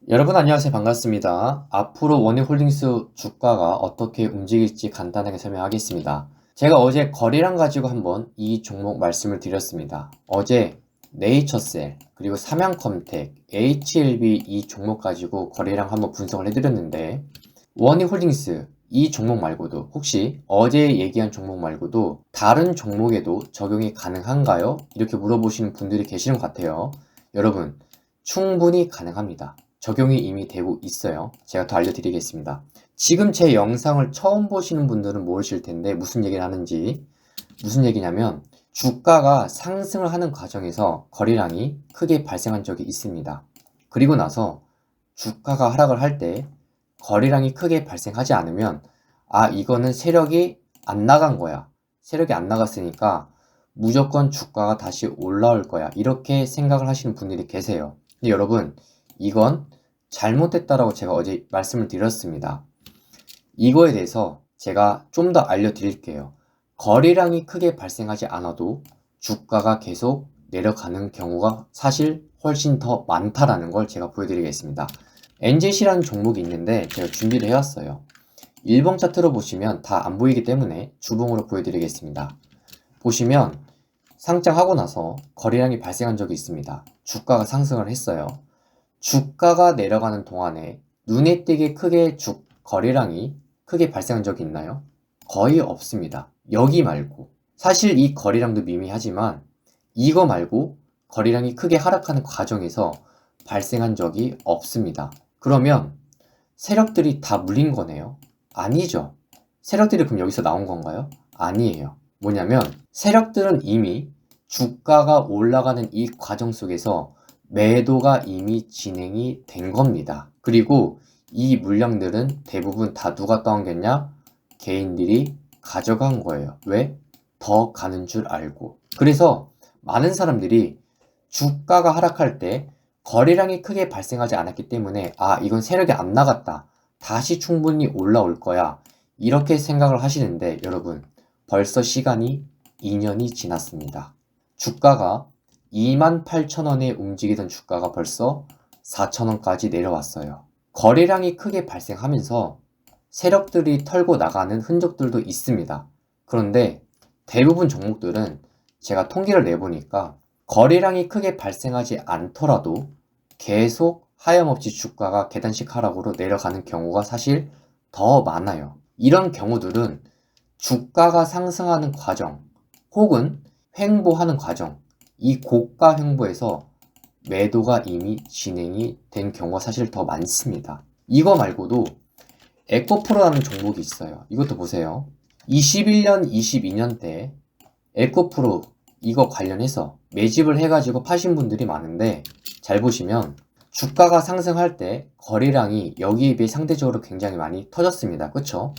여러분 안녕하세요. 반갑습니다. 앞으로 원유홀딩스 주가가 어떻게 움직일지 간단하게 설명하겠습니다. 제가 어제 거래량 가지고 한번 이 종목 말씀을 드렸습니다. 어제 네이처셀, 그리고 삼양컴텍, HLB 이 종목 가지고 거래량 한번 분석을 해드렸는데 원유홀딩스 이 종목 말고도 혹시 어제 얘기한 종목 말고도 다른 종목에도 적용이 가능한가요? 이렇게 물어보시는 분들이 계시는 것 같아요. 여러분 충분히 가능합니다. 적용이 이미 되고 있어요. 제가 더 알려드리겠습니다. 지금 제 영상을 처음 보시는 분들은 모르실 텐데 무슨 얘기를 하는지. 무슨 얘기냐면 주가가 상승을 하는 과정에서 거래량이 크게 발생한 적이 있습니다. 그리고 나서 주가가 하락을 할 때 거래량이 크게 발생하지 않으면 이거는 세력이 안 나간 거야. 세력이 안 나갔으니까 무조건 주가가 다시 올라올 거야. 이렇게 생각을 하시는 분들이 계세요. 근데 여러분 이건 잘못됐다라고 제가 어제 말씀을 드렸습니다. 이거에 대해서 제가 좀 더 알려드릴게요. 거래량이 크게 발생하지 않아도 주가가 계속 내려가는 경우가 사실 훨씬 더 많다라는 걸 제가 보여드리겠습니다. NZC라는 종목이 있는데 제가 준비를 해왔어요. 일봉 차트로 보시면 다 안 보이기 때문에 주봉으로 보여드리겠습니다. 보시면 상장하고 나서 거래량이 발생한 적이 있습니다. 주가가 상승을 했어요. 주가가 내려가는 동안에 눈에 띄게 크게 거래량이 크게 발생한 적이 있나요? 거의 없습니다. 여기 말고. 사실 이 거래량도 미미하지만 이거 말고 거래량이 크게 하락하는 과정에서 발생한 적이 없습니다. 그러면 세력들이 다 물린 거네요? 아니죠. 세력들이 그럼 여기서 나온 건가요? 아니에요. 뭐냐면 세력들은 이미 주가가 올라가는 이 과정 속에서 매도가 이미 진행이 된 겁니다. 그리고 이 물량들은 대부분 다 누가 떠안겼냐? 개인들이 가져간 거예요. 왜? 더 가는 줄 알고. 그래서 많은 사람들이 주가가 하락할 때 거래량이 크게 발생하지 않았기 때문에 이건 세력이 안 나갔다. 다시 충분히 올라올 거야. 이렇게 생각을 하시는데 여러분 벌써 시간이 2년이 지났습니다. 주가가 28,000원에 움직이던 주가가 벌써 4,000원까지 내려왔어요. 거래량이 크게 발생하면서 세력들이 털고 나가는 흔적들도 있습니다. 그런데 대부분 종목들은 제가 통계를 내보니까 거래량이 크게 발생하지 않더라도 계속 하염없이 주가가 계단식 하락으로 내려가는 경우가 사실 더 많아요. 이런 경우들은 주가가 상승하는 과정 혹은 횡보하는 과정, 이 고가 횡보에서 매도가 이미 진행이 된 경우가 사실 더 많습니다. 이거 말고도 에코프로라는 종목이 있어요. 이것도 보세요. 21년, 22년 때 에코프로 이거 관련해서 매집을 해가지고 파신 분들이 많은데 잘 보시면 주가가 상승할 때 거래량이 여기에 비해 상대적으로 굉장히 많이 터졌습니다. 그쵸?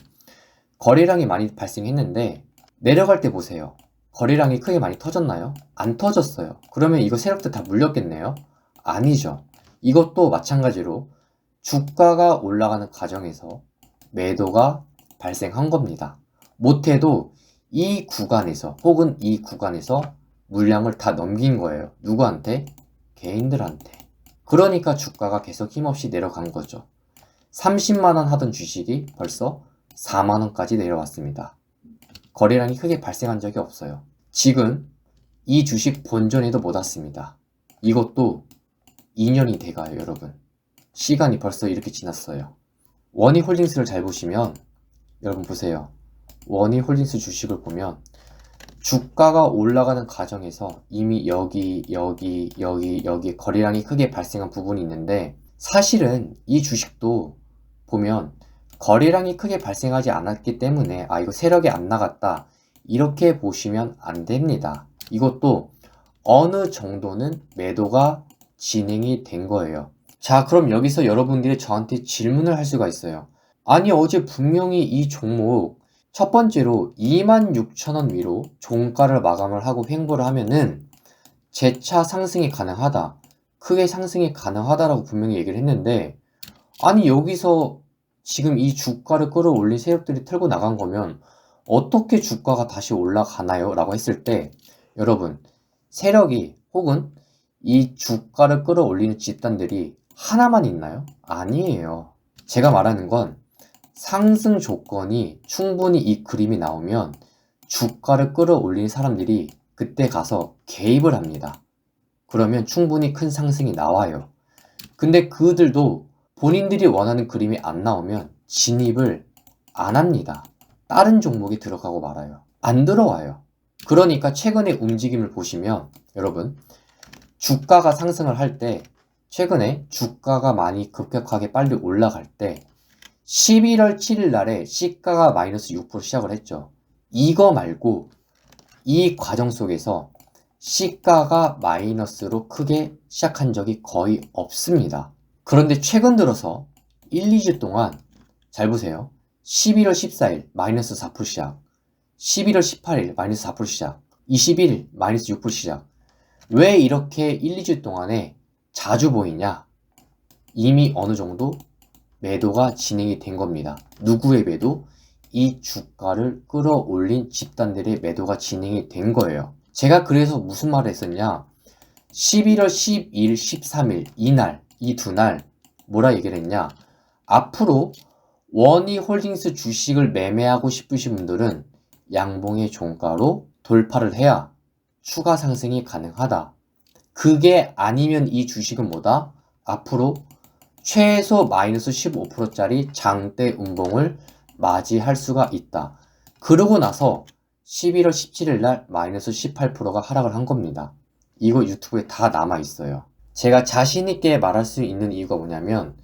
거래량이 많이 발생했는데 내려갈 때 보세요. 거래량이 크게 많이 터졌나요? 안 터졌어요. 그러면 이거 세력들 다 물렸겠네요? 아니죠. 이것도 마찬가지로 주가가 올라가는 과정에서 매도가 발생한 겁니다. 못해도 이 구간에서 혹은 이 구간에서 물량을 다 넘긴 거예요. 누구한테? 개인들한테. 그러니까 주가가 계속 힘없이 내려간 거죠. 30만원 하던 주식이 벌써 4만원까지 내려왔습니다. 거래량이 크게 발생한 적이 없어요. 지금 이 주식 본전에도 못 왔습니다. 이것도 2년이 돼가요, 여러분. 시간이 벌써 이렇게 지났어요. 원희홀딩스를 잘 보시면 여러분 보세요. 원희홀딩스 주식을 보면 주가가 올라가는 과정에서 이미 여기 거래량이 크게 발생한 부분이 있는데 사실은 이 주식도 보면 거래량이 크게 발생하지 않았기 때문에 이거 세력이 안 나갔다 이렇게 보시면 안 됩니다. 이것도 어느 정도는 매도가 진행이 된 거예요. 자, 그럼 여기서 여러분들이 저한테 질문을 할 수가 있어요. 아니, 어제 분명히 이 종목 첫 번째로 26,000원 위로 종가를 마감을 하고 횡보를 하면은 재차 상승이 가능하다. 크게 상승이 가능하다라고 분명히 얘기를 했는데 아니, 여기서 지금 이 주가를 끌어올린 세력들이 털고 나간 거면 어떻게 주가가 다시 올라가나요? 라고 했을 때 여러분 세력이 혹은 이 주가를 끌어올리는 집단들이 하나만 있나요? 아니에요. 제가 말하는 건 상승 조건이 충분히 이 그림이 나오면 주가를 끌어올리는 사람들이 그때 가서 개입을 합니다. 그러면 충분히 큰 상승이 나와요. 근데 그들도 본인들이 원하는 그림이 안 나오면 진입을 안 합니다. 다른 종목에 들어가고 말아요. 안 들어와요. 그러니까 최근의 움직임을 보시면 여러분, 주가가 상승을 할 때, 최근에 주가가 많이 급격하게 빨리 올라갈 때 11월 7일 날에 시가가 마이너스 6% 시작을 했죠. 이거 말고 이 과정 속에서 시가가 마이너스로 크게 시작한 적이 거의 없습니다. 그런데 최근 들어서 1, 2주 동안 잘 보세요. 11월 14일 마이너스 4% 시작, 11월 18일 마이너스 4% 시작, 21일 마이너스 6% 시작. 왜 이렇게 1, 2주 동안에 자주 보이냐? 이미 어느 정도 매도가 진행이 된 겁니다. 누구의 매도? 이 주가를 끌어올린 집단들의 매도가 진행이 된 거예요. 제가 그래서 무슨 말을 했었냐? 11월 12일, 13일 이날, 이 두 날 뭐라 얘기를 했냐? 앞으로 원희홀딩스 주식을 매매하고 싶으신 분들은 양봉의 종가로 돌파를 해야 추가 상승이 가능하다. 그게 아니면 이 주식은 뭐다? 앞으로 최소 마이너스 15%짜리 장대 음봉을 맞이할 수가 있다. 그러고 나서 11월 17일 날 마이너스 18%가 하락을 한 겁니다. 이거 유튜브에 다 남아 있어요. 제가 자신 있게 말할 수 있는 이유가 뭐냐면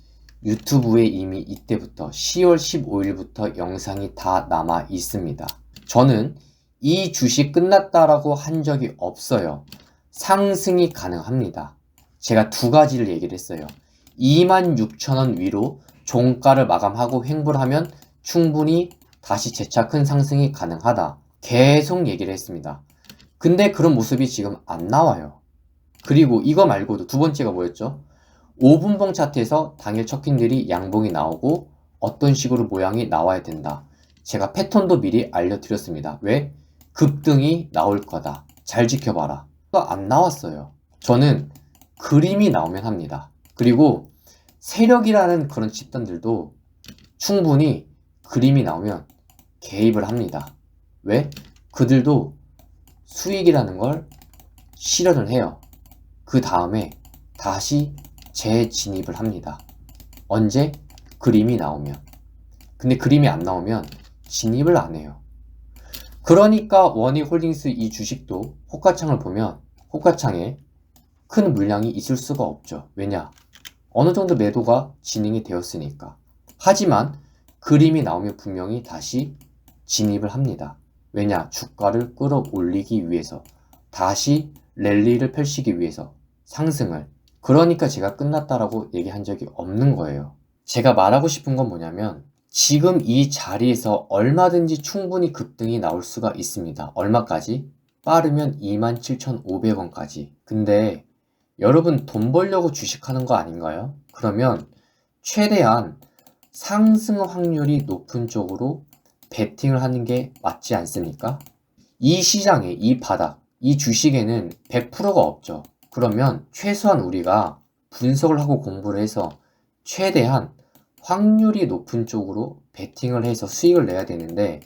유튜브에 이미 이때부터 10월 15일부터 영상이 다 남아 있습니다. 저는 이 주식 끝났다라고 한 적이 없어요. 상승이 가능합니다. 제가 두 가지를 얘기를 했어요. 26,000원 위로 종가를 마감하고 횡보를 하면 충분히 다시 재차 큰 상승이 가능하다. 계속 얘기를 했습니다. 근데 그런 모습이 지금 안 나와요. 그리고 이거 말고도 두 번째가 뭐였죠? 5분봉 차트에서 당일 척킨들이 양봉이 나오고 어떤 식으로 모양이 나와야 된다. 제가 패턴도 미리 알려드렸습니다. 왜? 급등이 나올 거다. 잘 지켜봐라. 안 나왔어요. 저는 그림이 나오면 합니다. 그리고 세력이라는 그런 집단들도 충분히 그림이 나오면 개입을 합니다. 왜? 그들도 수익이라는 걸 실현을 해요. 그 다음에 다시 재진입을 합니다. 언제? 그림이 나오면. 근데 그림이 안 나오면 진입을 안 해요. 그러니까 원희홀딩스 이 주식도 호가창을 보면 호가창에 큰 물량이 있을 수가 없죠. 왜냐? 어느 정도 매도가 진행이 되었으니까. 하지만 그림이 나오면 분명히 다시 진입을 합니다. 왜냐? 주가를 끌어올리기 위해서, 다시 랠리를 펼치기 위해서, 상승을. 그러니까 제가 끝났다라고 얘기한 적이 없는 거예요. 제가 말하고 싶은 건 뭐냐면 지금 이 자리에서 얼마든지 충분히 급등이 나올 수가 있습니다. 얼마까지? 빠르면 27,500원까지. 근데 여러분 돈 벌려고 주식하는 거 아닌가요? 그러면 최대한 상승 확률이 높은 쪽으로 베팅을 하는 게 맞지 않습니까? 이 시장에, 이 바닥, 이 주식에는 100%가 없죠. 그러면 최소한 우리가 분석을 하고 공부를 해서 최대한 확률이 높은 쪽으로 베팅을 해서 수익을 내야 되는데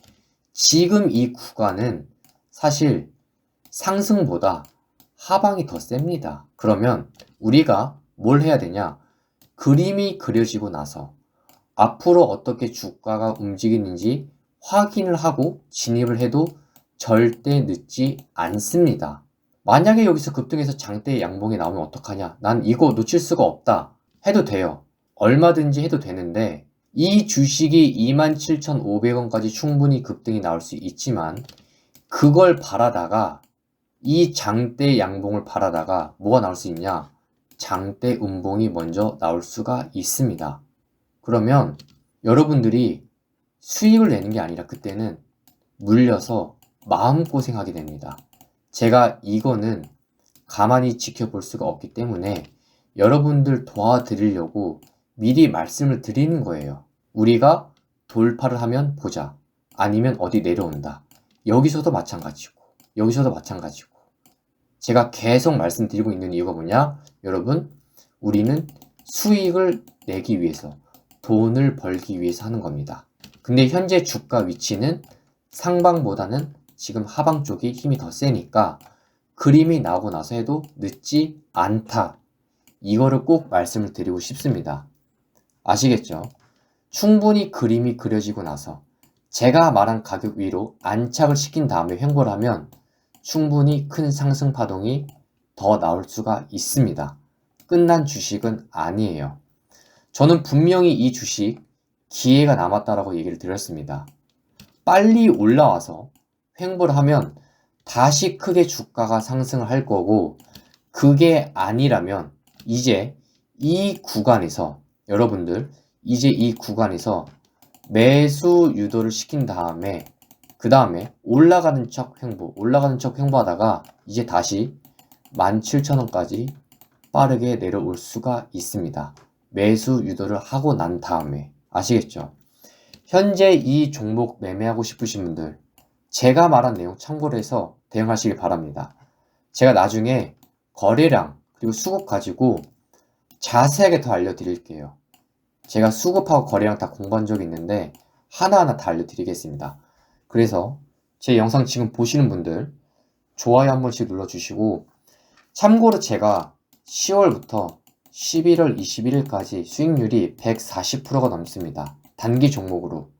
지금 이 구간은 사실 상승보다 하방이 더 셉니다. 그러면 우리가 뭘 해야 되냐? 그림이 그려지고 나서 앞으로 어떻게 주가가 움직이는지 확인을 하고 진입을 해도 절대 늦지 않습니다. 만약에 여기서 급등해서 장대 양봉이 나오면 어떡하냐? 난 이거 놓칠 수가 없다. 해도 돼요. 얼마든지 해도 되는데 이 주식이 27,500원까지 충분히 급등이 나올 수 있지만 그걸 바라다가 이 장대 양봉을 바라다가 뭐가 나올 수 있냐? 장대 음봉이 먼저 나올 수가 있습니다. 그러면 여러분들이 수익을 내는 게 아니라 그때는 물려서 마음고생하게 됩니다. 제가 이거는 가만히 지켜볼 수가 없기 때문에 여러분들 도와드리려고 미리 말씀을 드리는 거예요. 우리가 돌파를 하면 보자. 아니면 어디 내려온다. 여기서도 마찬가지고 여기서도 마찬가지고 제가 계속 말씀드리고 있는 이유가 뭐냐? 여러분, 우리는 수익을 내기 위해서, 돈을 벌기 위해서 하는 겁니다. 근데 현재 주가 위치는 상방보다는 지금 하방 쪽이 힘이 더 세니까 그림이 나오고 나서 해도 늦지 않다. 이거를 꼭 말씀을 드리고 싶습니다. 아시겠죠? 충분히 그림이 그려지고 나서 제가 말한 가격 위로 안착을 시킨 다음에 횡보를 하면 충분히 큰 상승 파동이 더 나올 수가 있습니다. 끝난 주식은 아니에요. 저는 분명히 이 주식 기회가 남았다라고 얘기를 드렸습니다. 빨리 올라와서 횡보를 하면 다시 크게 주가가 상승을 할 거고, 그게 아니라면 이제 이 구간에서 여러분들 이제 이 구간에서 매수 유도를 시킨 다음에 그 다음에 올라가는 척 횡보하다가 이제 다시 17,000원까지 빠르게 내려올 수가 있습니다. 매수 유도를 하고 난 다음에. 아시겠죠? 현재 이 종목 매매하고 싶으신 분들 제가 말한 내용 참고를 해서 대응하시길 바랍니다. 제가 나중에 거래량 그리고 수급 가지고 자세하게 더 알려드릴게요. 제가 수급하고 거래량 다 공부한 적이 있는데 하나하나 다 알려드리겠습니다. 그래서 제 영상 지금 보시는 분들 좋아요 한 번씩 눌러주시고, 참고로 제가 10월부터 11월 21일까지 수익률이 140%가 넘습니다. 단기 종목으로.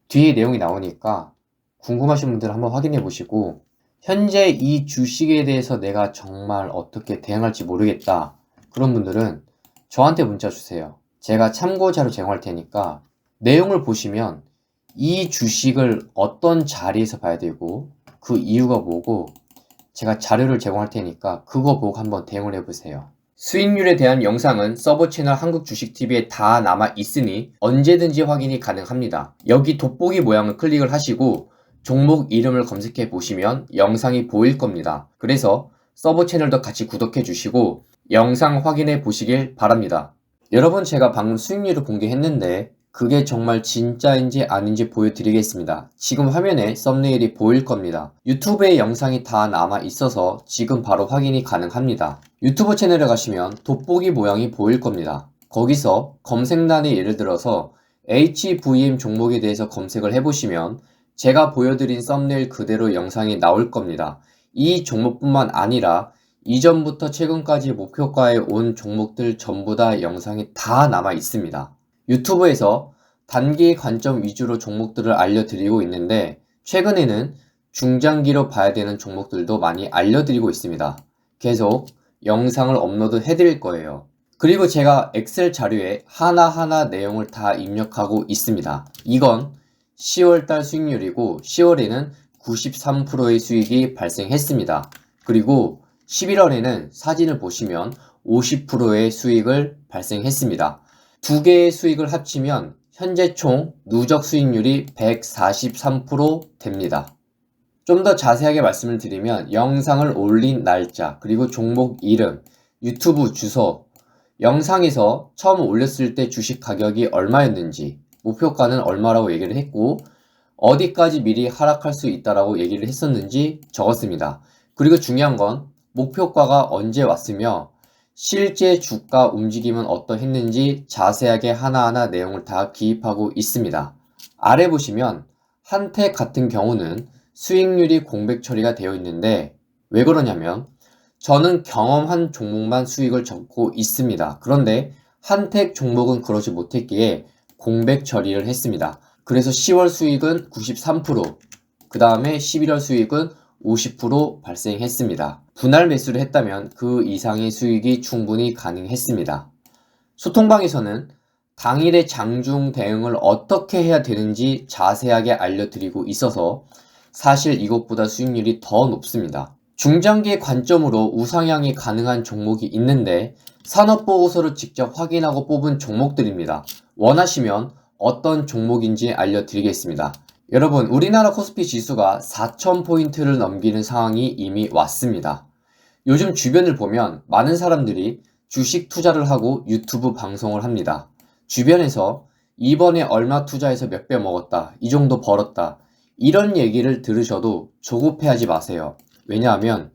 뒤에 내용이 나오니까 궁금하신 분들 한번 확인해 보시고, 현재 이 주식에 대해서 내가 정말 어떻게 대응할지 모르겠다 그런 분들은 저한테 문자 주세요. 제가 참고 자료 제공할 테니까 내용을 보시면 이 주식을 어떤 자리에서 봐야 되고 그 이유가 뭐고 제가 자료를 제공할 테니까 그거 보고 한번 대응을 해보세요. 수익률에 대한 영상은 서버 채널 한국주식TV에 다 남아 있으니 언제든지 확인이 가능합니다. 여기 돋보기 모양을 클릭을 하시고 종목 이름을 검색해 보시면 영상이 보일 겁니다. 그래서 서버 채널도 같이 구독해 주시고 영상 확인해 보시길 바랍니다. 여러분, 제가 방금 수익률을 공개했는데 그게 정말 진짜인지 아닌지 보여드리겠습니다. 지금 화면에 썸네일이 보일 겁니다. 유튜브에 영상이 다 남아 있어서 지금 바로 확인이 가능합니다. 유튜브 채널에 가시면 돋보기 모양이 보일 겁니다. 거기서 검색란에 예를 들어서 HVM 종목에 대해서 검색을 해보시면 제가 보여드린 썸네일 그대로 영상이 나올 겁니다. 이 종목뿐만 아니라 이전부터 최근까지 목표가에 온 종목들 전부 다 영상이 다 남아 있습니다. 유튜브에서 단기 관점 위주로 종목들을 알려드리고 있는데 최근에는 중장기로 봐야 되는 종목들도 많이 알려드리고 있습니다. 계속 영상을 업로드 해드릴 거예요. 그리고 제가 엑셀 자료에 하나하나 내용을 다 입력하고 있습니다. 이건 10월달 수익률이고 10월에는 93%의 수익이 발생했습니다. 그리고 11월에는 사진을 보시면 50%의 수익을 발생했습니다. 두 개의 수익을 합치면 현재 총 누적 수익률이 143% 됩니다. 좀 더 자세하게 말씀을 드리면 영상을 올린 날짜, 그리고 종목 이름, 유튜브 주소, 영상에서 처음 올렸을 때 주식 가격이 얼마였는지, 목표가는 얼마라고 얘기를 했고 어디까지 미리 하락할 수 있다라고 얘기를 했었는지 적었습니다. 그리고 중요한 건 목표가가 언제 왔으며 실제 주가 움직임은 어떠했는지 자세하게 하나하나 내용을 다 기입하고 있습니다. 아래 보시면 한택 같은 경우는 수익률이 공백 처리가 되어 있는데 왜 그러냐면 저는 경험한 종목만 수익을 적고 있습니다. 그런데 한택 종목은 그러지 못했기에 공백 처리를 했습니다. 그래서 10월 수익은 93%, 그 다음에 11월 수익은 50% 발생했습니다. 분할 매수를 했다면 그 이상의 수익이 충분히 가능했습니다. 소통방에서는 당일의 장중 대응을 어떻게 해야 되는지 자세하게 알려드리고 있어서 사실 이것보다 수익률이 더 높습니다. 중장기의 관점으로 우상향이 가능한 종목이 있는데 산업보고서를 직접 확인하고 뽑은 종목들입니다. 원하시면 어떤 종목인지 알려드리겠습니다. 여러분, 우리나라 코스피 지수가 4,000포인트를 넘기는 상황이 이미 왔습니다. 요즘 주변을 보면 많은 사람들이 주식 투자를 하고 유튜브 방송을 합니다. 주변에서 이번에 얼마 투자해서 몇 배 먹었다, 이 정도 벌었다, 이런 얘기를 들으셔도 조급해하지 마세요. 왜냐하면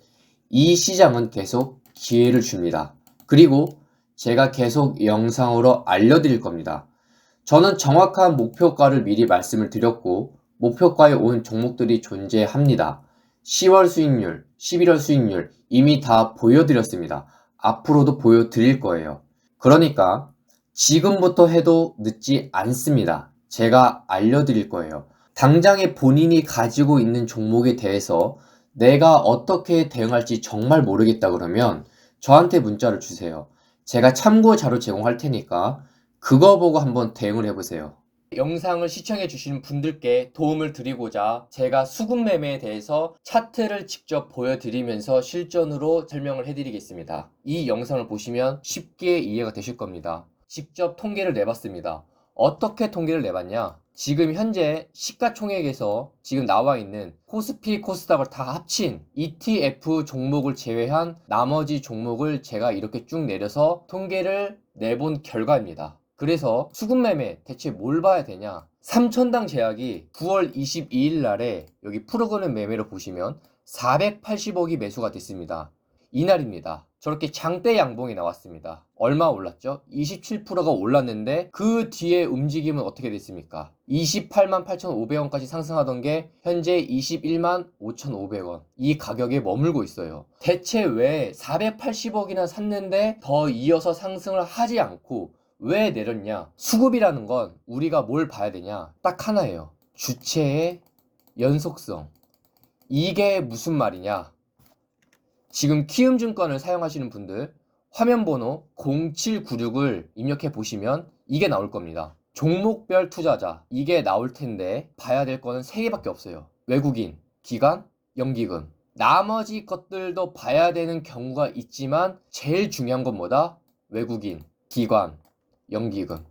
이 시장은 계속 기회를 줍니다. 그리고 제가 계속 영상으로 알려드릴 겁니다. 저는 정확한 목표가를 미리 말씀을 드렸고 목표가에 온 종목들이 존재합니다. 10월 수익률, 11월 수익률 이미 다 보여드렸습니다. 앞으로도 보여드릴 거예요. 그러니까 지금부터 해도 늦지 않습니다. 제가 알려드릴 거예요. 당장에 본인이 가지고 있는 종목에 대해서 내가 어떻게 대응할지 정말 모르겠다 그러면 저한테 문자를 주세요. 제가 참고 자료 제공할 테니까 그거 보고 한번 대응을 해보세요. 영상을 시청해 주시는 분들께 도움을 드리고자 제가 수급 매매에 대해서 차트를 직접 보여드리면서 실전으로 설명을 해드리겠습니다. 이 영상을 보시면 쉽게 이해가 되실 겁니다. 직접 통계를 내봤습니다. 어떻게 통계를 내봤냐? 지금 현재 시가총액에서 지금 나와 있는 코스피, 코스닥을 다 합친 ETF 종목을 제외한 나머지 종목을 제가 이렇게 쭉 내려서 통계를 내본 결과입니다. 그래서 수급 매매 대체 뭘 봐야 되냐? 3천당 제약이 9월 22일 날에 여기 프로그램 매매로 보시면 480억이 매수가 됐습니다. 이날입니다. 저렇게 장대 양봉이 나왔습니다. 얼마 올랐죠? 27%가 올랐는데 그 뒤에 움직임은 어떻게 됐습니까? 28만 8,500원까지 상승하던 게 현재 21만 5,500원 이 가격에 머물고 있어요. 대체 왜 480억이나 샀는데 더 이어서 상승을 하지 않고 왜 내렸냐? 수급이라는 건 우리가 뭘 봐야 되냐? 딱 하나예요. 주체의 연속성. 이게 무슨 말이냐? 지금 키움증권을 사용하시는 분들 화면번호 0796을 입력해 보시면 이게 나올 겁니다. 종목별 투자자 이게 나올 텐데 봐야 될 거는 3개밖에 없어요. 외국인, 기관, 연기금. 나머지 것들도 봐야 되는 경우가 있지만 제일 중요한 건 뭐다? 외국인, 기관, 연기금.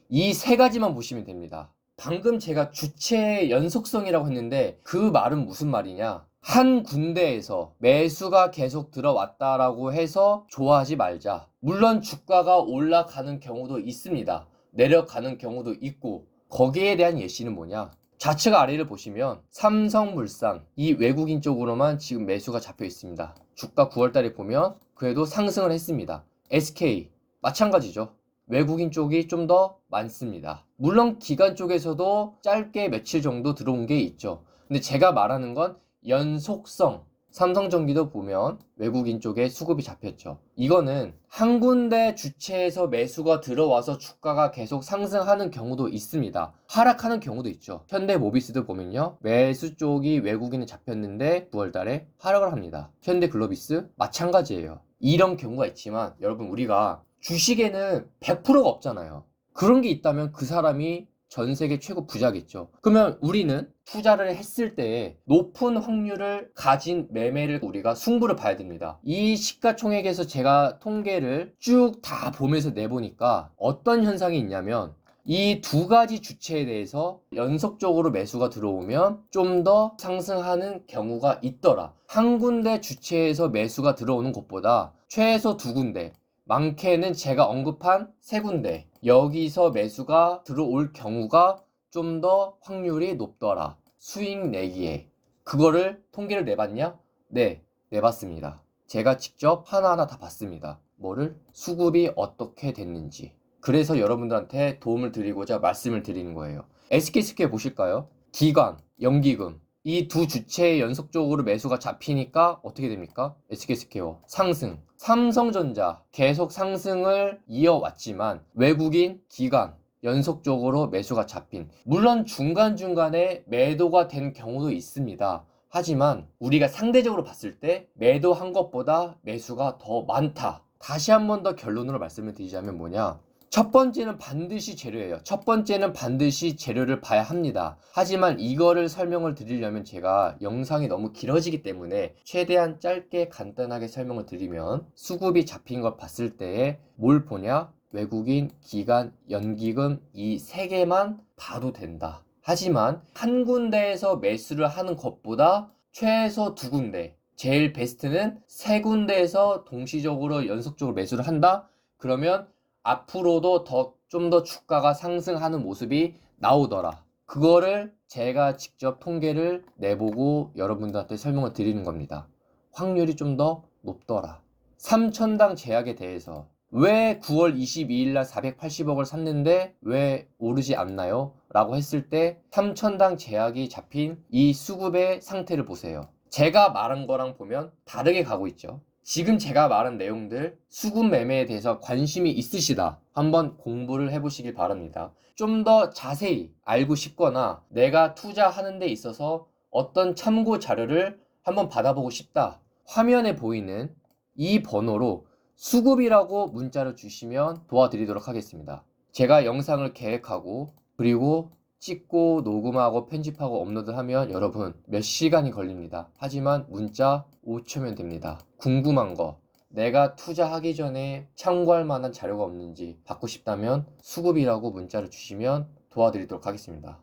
이 3가지만 보시면 됩니다. 방금 제가 주체의 연속성이라고 했는데 그 말은 무슨 말이냐? 한 군데에서 매수가 계속 들어왔다라고 해서 좋아하지 말자. 물론 주가가 올라가는 경우도 있습니다. 내려가는 경우도 있고 거기에 대한 예시는 뭐냐? 좌측 아래를 보시면 삼성물산 이 외국인 쪽으로만 지금 매수가 잡혀 있습니다. 주가 9월달에 보면 그래도 상승을 했습니다. SK 마찬가지죠. 외국인 쪽이 좀 더 많습니다. 물론 기관 쪽에서도 짧게 며칠 정도 들어온 게 있죠. 근데 제가 말하는 건 연속성. 삼성전기도 보면 외국인 쪽에 수급이 잡혔죠. 이거는 한 군데 주체에서 매수가 들어와서 주가가 계속 상승하는 경우도 있습니다. 하락하는 경우도 있죠. 현대모비스도 보면요. 매수 쪽이 외국인에 잡혔는데 9월달에 하락을 합니다. 현대글로비스 마찬가지예요. 이런 경우가 있지만 여러분 우리가 주식에는 100%가 없잖아요. 그런 게 있다면 그 사람이 전 세계 최고 부자겠죠. 그러면 우리는 투자를 했을 때 높은 확률을 가진 매매를 우리가 승부를 봐야 됩니다. 이 시가총액에서 제가 통계를 쭉 다 보면서 내보니까 어떤 현상이 있냐면 이 2가지 주체에 대해서 연속적으로 매수가 들어오면 좀 더 상승하는 경우가 있더라. 한 군데 주체에서 매수가 들어오는 것보다 최소 2군데 많게는 제가 언급한 3군데 여기서 매수가 들어올 경우가 좀 더 확률이 높더라. 수익 내기에. 그거를 통계를 내봤냐? 네, 내봤습니다. 제가 직접 하나하나 다 봤습니다. 뭐를? 수급이 어떻게 됐는지. 그래서 여러분들한테 도움을 드리고자 말씀을 드리는 거예요. SK스퀘어 보실까요? 기관, 연기금 이 두 주체의 연속적으로 매수가 잡히니까 어떻게 됩니까? SK스퀘어 상승. 삼성전자 계속 상승을 이어왔지만 외국인, 기관 연속적으로 매수가 잡힌. 물론 중간중간에 매도가 된 경우도 있습니다. 하지만 우리가 상대적으로 봤을 때 매도한 것보다 매수가 더 많다. 다시 한 번 더 결론으로 말씀을 드리자면 뭐냐? 첫 번째는 반드시 재료예요. 첫 번째는 반드시 재료를 봐야 합니다. 하지만 이거를 설명을 드리려면 제가 영상이 너무 길어지기 때문에 최대한 짧게 간단하게 설명을 드리면 수급이 잡힌 걸 봤을 때에 뭘 보냐? 외국인, 기관, 연기금 이 3개만 봐도 된다. 하지만 한 군데에서 매수를 하는 것보다 최소 2군데, 제일 베스트는 3군데에서 동시적으로 연속적으로 매수를 한다? 그러면 앞으로도 좀 더 주가가 상승하는 모습이 나오더라. 그거를 제가 직접 통계를 내보고 여러분들한테 설명을 드리는 겁니다. 확률이 좀 더 높더라. 3천당 제약에 대해서 왜 9월 22일 날 480억을 샀는데 왜 오르지 않나요? 라고 했을 때 3천당 제약이 잡힌 이 수급의 상태를 보세요. 제가 말한 거랑 보면 다르게 가고 있죠. 지금 제가 말한 내용들 수급 매매에 대해서 관심이 있으시다. 한번 공부를 해보시길 바랍니다. 좀 더 자세히 알고 싶거나 내가 투자하는 데 있어서 어떤 참고 자료를 한번 받아보고 싶다. 화면에 보이는 이 번호로 수급이라고 문자를 주시면 도와드리도록 하겠습니다. 제가 영상을 계획하고 그리고 찍고 녹음하고 편집하고 업로드하면 여러분 몇 시간이 걸립니다. 하지만 문자 5초면 됩니다. 궁금한 거 내가 투자하기 전에 참고할 만한 자료가 없는지 받고 싶다면 수급이라고 문자를 주시면 도와드리도록 하겠습니다.